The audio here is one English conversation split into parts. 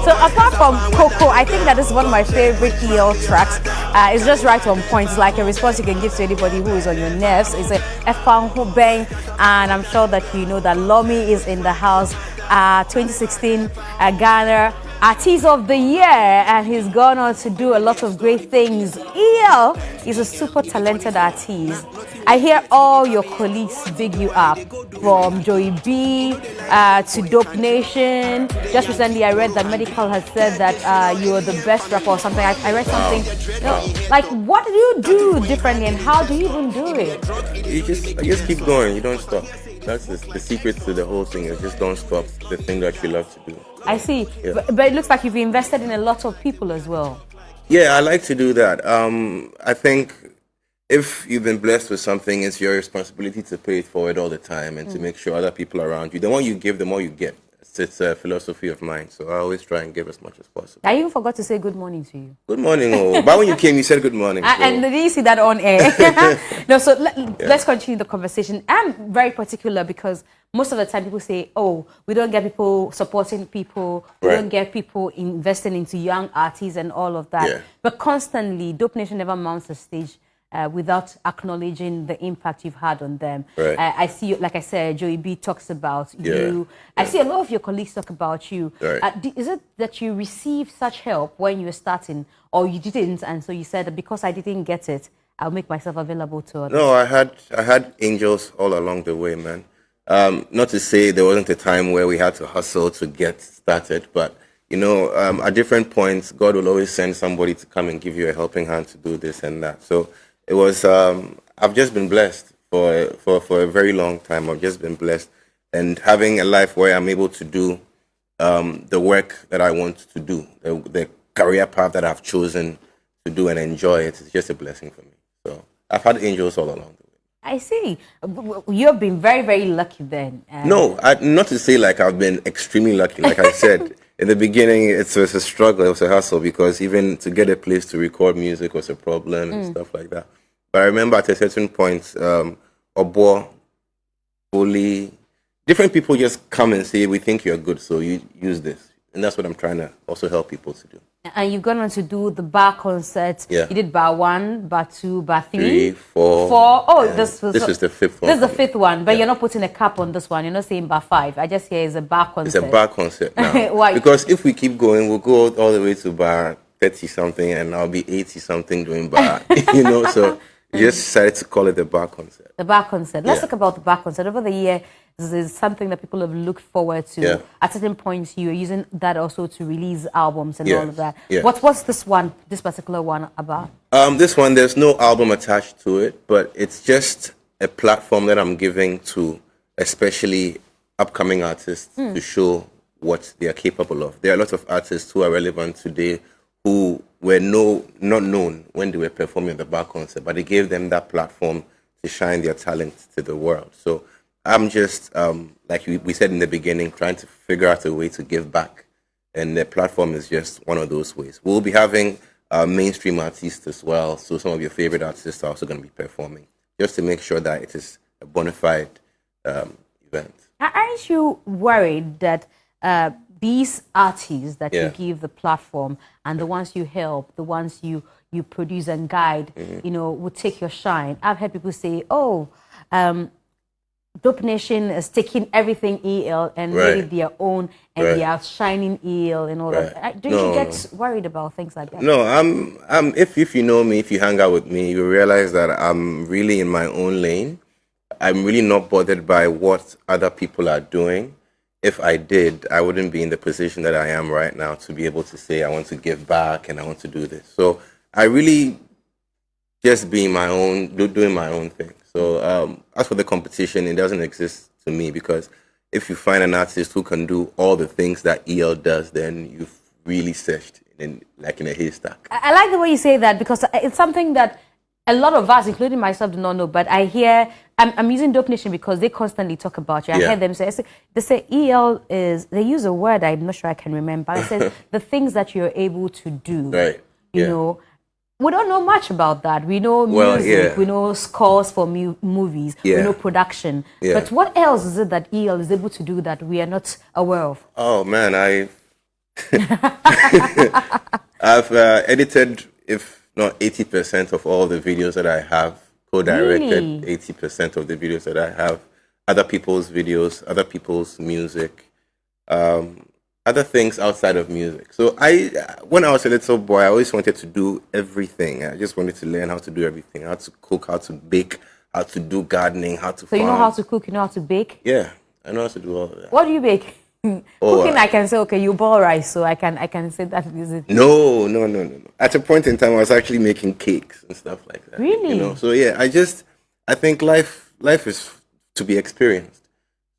So apart from Coco, I think that is one of my favorite EL tracks. It's just right on point. It's like a response you can give to anybody who is on your nerves. It's a F1 who bang, and I'm sure that you know that Lomi is in the house. 2016 Ghana Artist of the Year, and he's gone on to do a lot of great things. EL is a super talented artist. I hear all your colleagues big you up, from Joey B to Dope Nation. Just recently, I read that Medical has said that you are the best rapper or something. I read something. You know, like, what do you do differently, and how do you even do it? You just keep going. You don't stop. That's the secret to the whole thing. Is just don't stop the thing that you love to do. I see, Yeah. but it looks like you've invested in a lot of people as well. Yeah, I like to do that. I think if you've been blessed with something, it's your responsibility to pay it forward all the time and to make sure other people around you, the more you give, the more you get. It's a philosophy of mine, so I always try and give as much as possible. I even forgot to say good morning to you. Good morning, oh. But when you came, you said good morning. So. And did you see that on air? No, so let's continue the conversation. I'm very particular because most of the time people say, oh, we don't get people supporting people, we don't get people investing into young artists and all of that. Yeah. But constantly, Dope Nation never mounts the stage without acknowledging the impact you've had on them. Right. I see, like I said, Joey B talks about you. Yeah. I see a lot of your colleagues talk about you. Right. Is it that you received such help when you were starting, or you didn't, and so you said that because I didn't get it, I'll make myself available to others? No, I had angels all along the way, man. Not to say there wasn't a time where we had to hustle to get started, but you know, at different points, God will always send somebody to come and give you a helping hand to do this and that. So it was. I've just been blessed for a very long time. I've just been blessed, and having a life where I'm able to do the work that I want to do, the career path that I've chosen to do and enjoy it, is just a blessing for me. So I've had angels all along the way. I see. You've been very, very lucky then. No, not to say like I've been extremely lucky. Like I said, in the beginning, it was a struggle, it was a hustle, because even to get a place to record music was a problem and stuff like that. But I remember at a certain point, Obo, Oli, different people just come and say, we think you're good, so you use this. And that's what I'm trying to also help people to do. And you've gone on to do the bar concerts. Yeah. You did bar 1, bar 2, bar 3. 3, 4. 4. Oh, this is the fifth one. This is the fifth one, but you're not putting a cap on this one. You're not saying bar 5. I just hear it's a bar concert. It's a bar concert now. Why? Because if we keep going, we'll go all the way to bar 30-something, and I'll be 80-something doing bar. You know, so we just decided to call it the bar concert. The bar concert. Let's talk about the bar concert. Over the year, this is something that people have looked forward to. Yeah. At certain points, you're using that also to release albums and all of that. Yeah. What's this particular one about? This one, there's no album attached to it, but it's just a platform that I'm giving to especially upcoming artists to show what they are capable of. There are a lot of artists who are relevant today who were not known when they were performing at the bar concert, but it gave them that platform to shine their talent to the world. So I'm just, like we said in the beginning, trying to figure out a way to give back. And the platform is just one of those ways. We'll be having mainstream artists as well. So some of your favorite artists are also going to be performing, just to make sure that it is a bona fide event. Aren't you worried that these artists that you give the platform and the ones you help, the ones you produce and guide, you know, will take your shine? I've heard people say, oh, Dope Nation is taking everything EL and made it their own, and they are shining EL and all that. Don't you get worried about things like that? No, if you know me, if you hang out with me, you realize that I'm really in my own lane. I'm really not bothered by what other people are doing. If I did, I wouldn't be in the position that I am right now to be able to say I want to give back and I want to do this. So I really just being my own, doing my own thing. So as for the competition, it doesn't exist to me, because if you find an artist who can do all the things that EL does, then you've really searched in a haystack. I like the way you say that, because it's something that a lot of us, including myself, do not know. But I hear, I'm using Dope Nation because they constantly talk about you. I hear them say, they say EL is, they use a word I'm not sure I can remember. It says the things that you're able to do. Right. You know, we don't know much about that. We know music, we know scores for movies, we know production. But what else is it that EL is able to do that we are not aware of? Oh man, I've edited, if not 80% of all the videos that I have, co-directed Really? 80% of the videos that I have, other people's videos, other people's music, other things outside of music. So when I was a little boy, I always wanted to do everything. I just wanted to learn how to do everything, how to cook, how to bake, how to do gardening, how to So you know farm. how to cook, you know how to bake? Yeah, I know how to do all of that. What do you bake? Oh, Cooking, I can say, okay, you boil rice, so I can say that is it. No, no, no, no, no. At a point in time, I was actually making cakes and stuff like that. Really? You know, so yeah, I think life is to be experienced.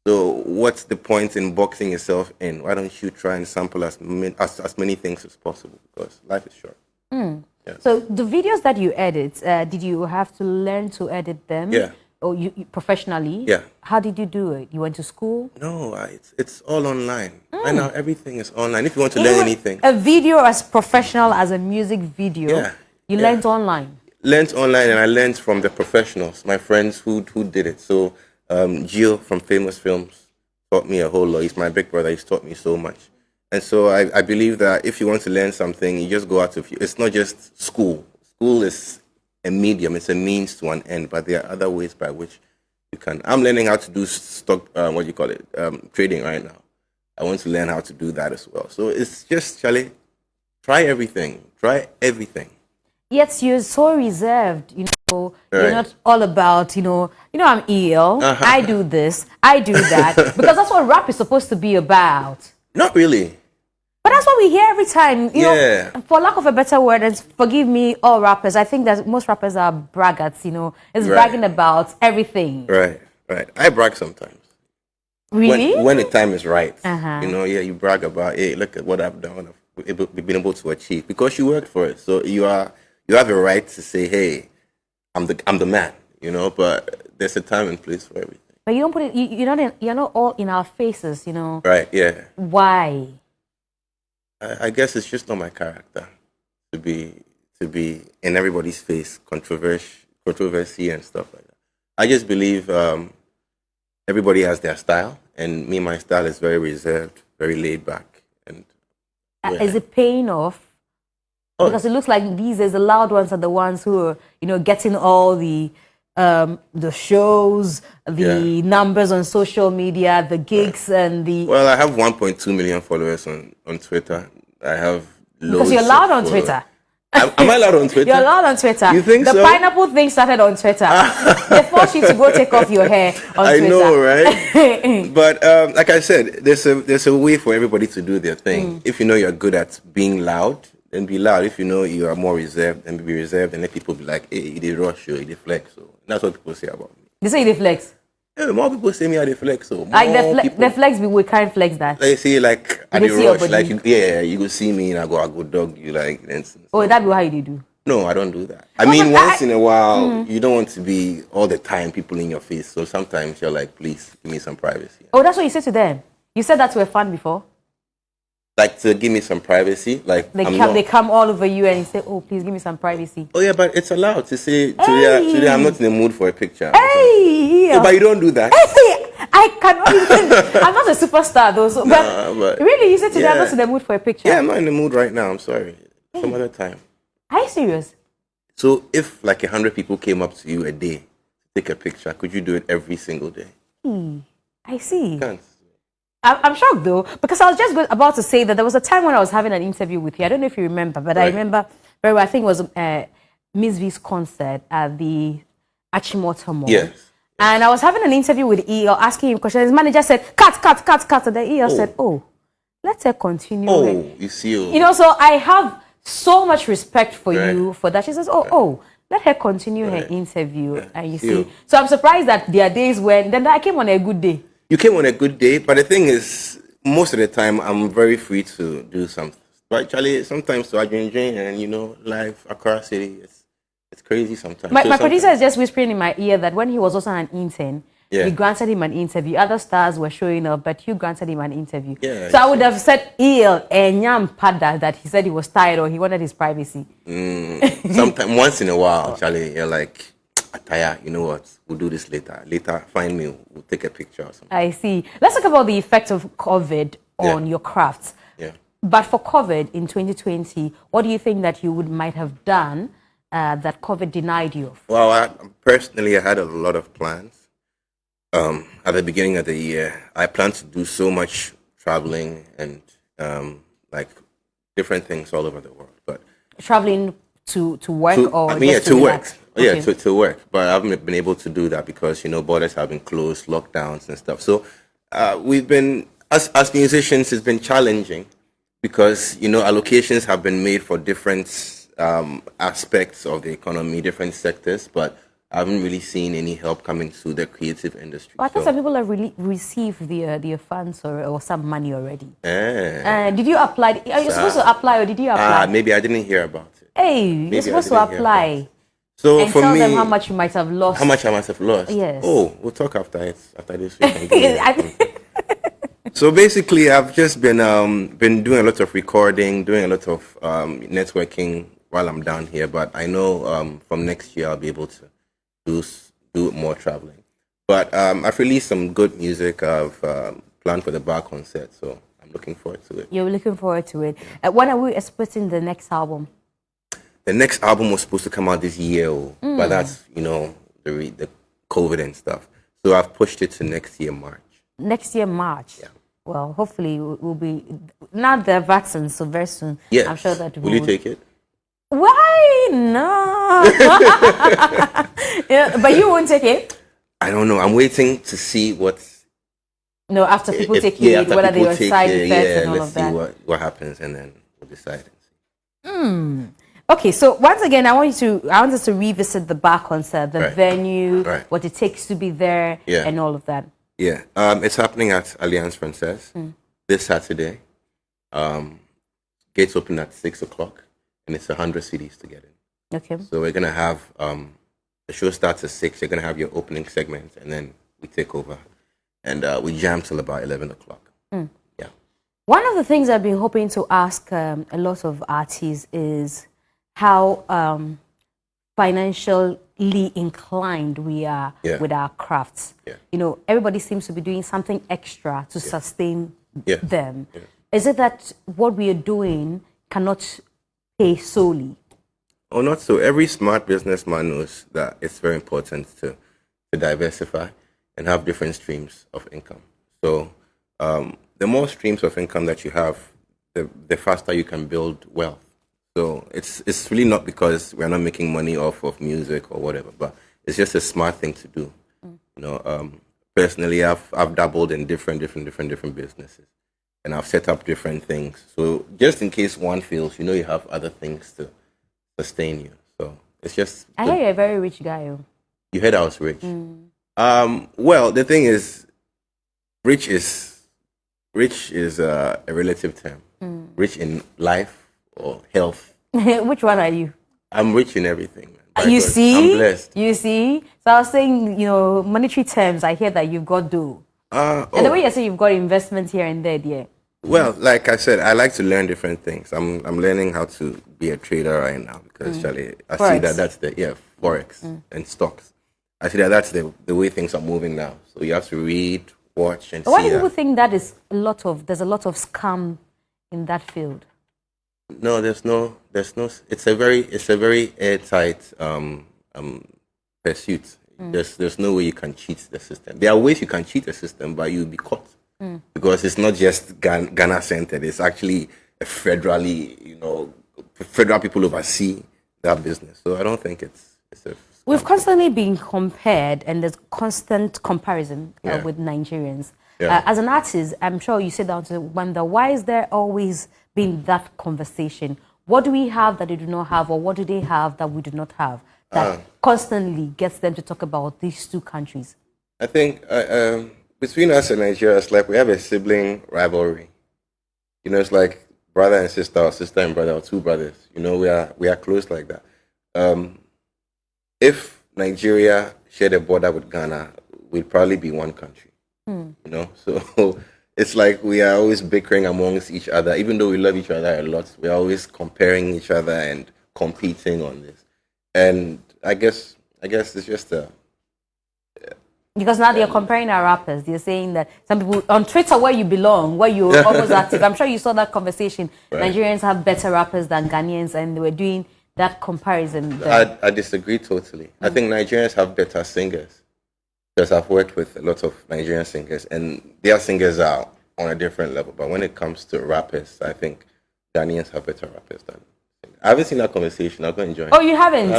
So what's the point in boxing yourself in? Why don't you try and sample as many things as possible? Because life is short. Yeah. So the videos that you edit, did you have to learn to edit them? Yeah. Or you professionally? Yeah. How did you do it? You went to school? No, it's all online. Right now, everything is online. If you want to learn anything, A video as professional as a music video, Yeah, you yeah. learned online. learned online, and I learned from the professionals, my friends who did it. So Gio from Famous Films taught me a whole lot. He's my big brother. He's taught me so much. And so I believe that if you want to learn something, you just go out of it's not just school. School is a medium, it's a means to an end, but there are other ways by which you can. I'm learning how to do stock, what do you call it, trading right now. I want to learn how to do that as well. So it's just, Charlie, try everything. Try everything. Yet you're so reserved, you're Right. not all about, I'm ill, I do this, I do that, because that's what rap is supposed to be about. Not really. But that's what we hear every time, Yeah. for lack of a better word, and forgive me, all rappers, I think that most rappers are braggarts, it's Right. bragging about everything. Right, right. I brag sometimes. Really? When the time is right. Uh-huh. You brag about, hey, look at what I've done, I've been able to achieve because you worked for it. So you have a right to say, hey, I'm the man, but there's a time and place for everything. But you don't put it, you're not all in our faces, Right, yeah. Why? I guess it's just not my character to be in everybody's face, controversy and stuff like that. I just believe everybody has their style, and my style is very reserved, very laid back, and Is it paying off? Oh. Because it looks like these days the loud ones are the ones who are, getting all the shows, the numbers on social media, the gigs, and the. Well, I have 1.2 million followers on Twitter. I have loads. Because you're loud on of Twitter. Am I loud on Twitter? You're loud on Twitter. You think the so? pineapple thing started on Twitter. They forced you to go take off your hair on I Twitter. know, right? But like I said, there's a way for everybody to do their thing. If you know you're good at being loud, then be loud. If you know you are more reserved, then be reserved, and let people be like, hey, you did rush, you did flex. So that's what people say about me. They say you dey flex. Yeah, more people say me I dey flex. So Like more the flex, we can't flex that. They say like I You dey see your rush, body. like you go see me and I go dog you like. Oh, that be how you dey do. No, I don't do that. I mean, once in a while, you don't want to be all the time people in your face. So sometimes you're like, please give me some privacy. Oh, that's what you said to them. You said that to a fan before. Like to give me some privacy. Like They come all over you and you say, "Oh, please give me some privacy." Oh yeah, but it's allowed to say Hey. today I'm not in the mood for a picture. Hey, Yeah, but you don't do that. hey, I cannot even. I'm not a superstar though. So, but really, you said today I'm yeah. not in the mood for a picture. Yeah, I'm not in the mood right now. I'm sorry. Some other time. Are you serious? So if like 100 people came up to you a day to take a picture, could you do it every single day? I see. You can't. I'm shocked though, because I was just about to say that there was a time when I was having an interview with you. I don't know if you remember, but I Right. remember very well. I think it was Miss V's concert at the Achimota Mall. Yes. And I was having an interview with EL, asking him questions. His manager said, cut. And then EL said, oh, let her continue. Oh, you see. So I have so much respect for Right. you for that. She says, let her continue her interview. And you see. You. So I'm surprised that there are days when, then I came on a good day. You came on a good day, but the thing is, most of the time I'm very free to do something. But Charlie, sometimes to enjoy and life across city, it's crazy sometimes. My producer is just whispering in my ear that when he was also an intern, you granted him an interview. Other stars were showing up, but you granted him an interview. Yeah, so I would have said and Nyam Pada that he said he was tired or he wanted his privacy. Sometimes, once in a while, Charlie, you're like, Ataya, you know what? We'll do this later. Later, find me. We'll take a picture or something. I see. Let's talk about the effect of COVID on your crafts. Yeah. But for COVID in 2020, what do you think that you might have done that COVID denied you of? Well, personally, I had a lot of plans. At the beginning of the year, I planned to do so much traveling and like different things all over the world. But Traveling to work or I mean, yeah, just to work. relax? Yeah, Okay. to work. But I haven't been able to do that because borders have been closed, lockdowns and stuff. So we've been as musicians, it's been challenging because allocations have been made for different aspects of the economy, different sectors, but I haven't really seen any help coming to the creative industry. Well, I thought So, some people have received their funds or some money already. eh, Did you apply? Are you supposed to apply or did you apply? maybe I didn't hear about it. Hey, you're Maybe I supposed to didn't hear about apply So and for tell me, them how much you might have lost. how much I must have lost. Yes. Oh, we'll talk after it. After this, we can do I- it. So basically, I've just been doing a lot of recording, doing a lot of networking while I'm down here. But I know from next year I'll be able to do more traveling. But I've released some good music. I've planned for the bar concert, so I'm looking forward to it. You're looking forward to it. When are we expecting the next album? The next album was supposed to come out this year, but that's the COVID and stuff. So I've pushed it to next year March. Next year, March. Yeah. Well, hopefully we'll be not the vaccine, so very soon. Yes. I'm sure that Will you take it? Why no? Yeah, but you won't take it. I don't know. I'm waiting to see what's No, after people take yeah, it, after whether they people were take side it, effects yeah, and all let's of see that. what happens, and then we'll decide. Okay, so once again, I want us to revisit the bar concert, the Right. venue, Right. what it takes to be there, Yeah. and all of that. Yeah, it's happening at Alliance Française this Saturday. Gates open at 6 o'clock, and it's 100 CDs to get in. Okay. So we're gonna have the show starts at 6. You're gonna have your opening segment, and then we take over, and we jam till about 11 o'clock. Yeah. One of the things I've been hoping to ask a lot of artists is how financially inclined we are Yeah. with our crafts. Yeah. Everybody seems to be doing something extra to sustain Yeah. them. Yeah. Is it that what we are doing cannot pay solely? Oh, not so. Every smart businessman knows that it's very important to diversify and have different streams of income. So the more streams of income that you have, the faster you can build wealth. So it's really not because we're not making money off of music or whatever, but it's just a smart thing to do. Personally, I've dabbled in different businesses, and I've set up different things. So just in case one fails, you have other things to sustain you. So it's just. I hear you're a very rich guy. Oh. You heard I was rich. Well, the thing is, rich is a relative term. Rich in life or health. Which one are you? I'm rich in everything. Man. By You God, see? I'm blessed. You see? So I was saying, monetary terms, I hear that you've got do. And the way you say you've got investments here and there, yeah. Well, like I said, I like to learn different things. I'm learning how to be a trader right now because Charlie, I see Forex. that that's forex and stocks. I see that that's the way things are moving now. So you have to read, watch, and But why see do people that. think there's a lot of scam in that field? No, there's no. It's a very airtight pursuit. There's no way you can cheat the system. There are ways you can cheat the system, but you'll be caught because it's not just Ghana centered. It's actually a federal people oversee that business. So I don't think it's a. We've constantly been compared, and there's constant comparison Yeah. with Nigerians. Yeah. As an artist, I'm sure you sit down to wonder, why is there always been that conversation? What do we have that they do not have, or what do they have that we do not have, that constantly gets them to talk about these two countries? I think between us and Nigeria, it's like we have a sibling rivalry. It's like brother and sister, or sister and brother, or two brothers. We are close like that. If Nigeria shared a border with Ghana, we'd probably be one country. So it's like we are always bickering amongst each other, even though we love each other a lot. We're always comparing each other and competing on this. And I guess it's just Because now they're comparing our rappers. They're saying that some people on Twitter, where you belong, where you're almost active. I'm sure you saw that conversation. Right. Nigerians have better rappers than Ghanaians, and they were doing that comparison. I disagree totally. I think Nigerians have better singers. Because I've worked with a lot of Nigerian singers, and their singers are on a different level. But when it comes to rappers, I think Ghanaians have better rappers than. I haven't seen that conversation. I'll go and join. Oh, you haven't?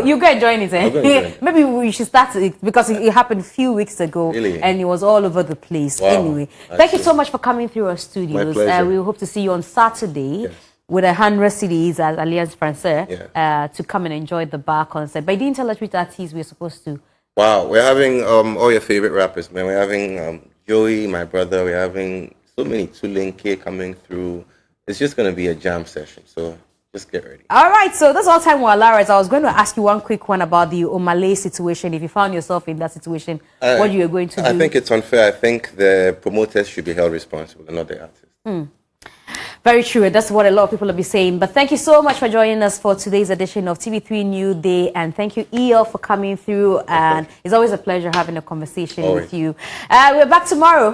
You go and join it. Eh? Maybe we should start it because it happened a few weeks ago, really? And it was all over the place. Wow. Anyway, thank you so much for coming through our studios. My pleasure. We hope to see you on Saturday. Yes. With 100 CDs as Alliance Française to come and enjoy the bar concert. But you didn't tell us which artists we're supposed to. Wow, we're having all your favorite rappers, man. We're having Joey, my brother. We're having so many Tulin K coming through. It's just going to be a jam session, so just get ready. All right, so that's all time we're allowed. I was going to ask you one quick one about the Omale situation. If you found yourself in that situation, what you are going to do? I think it's unfair. I think the promoters should be held responsible and not the artists. Very true. That's what a lot of people will be saying. But thank you so much for joining us for today's edition of TV3 New Day. And thank you, EL, for coming through. And it's always a pleasure having a conversation with you. We're back tomorrow.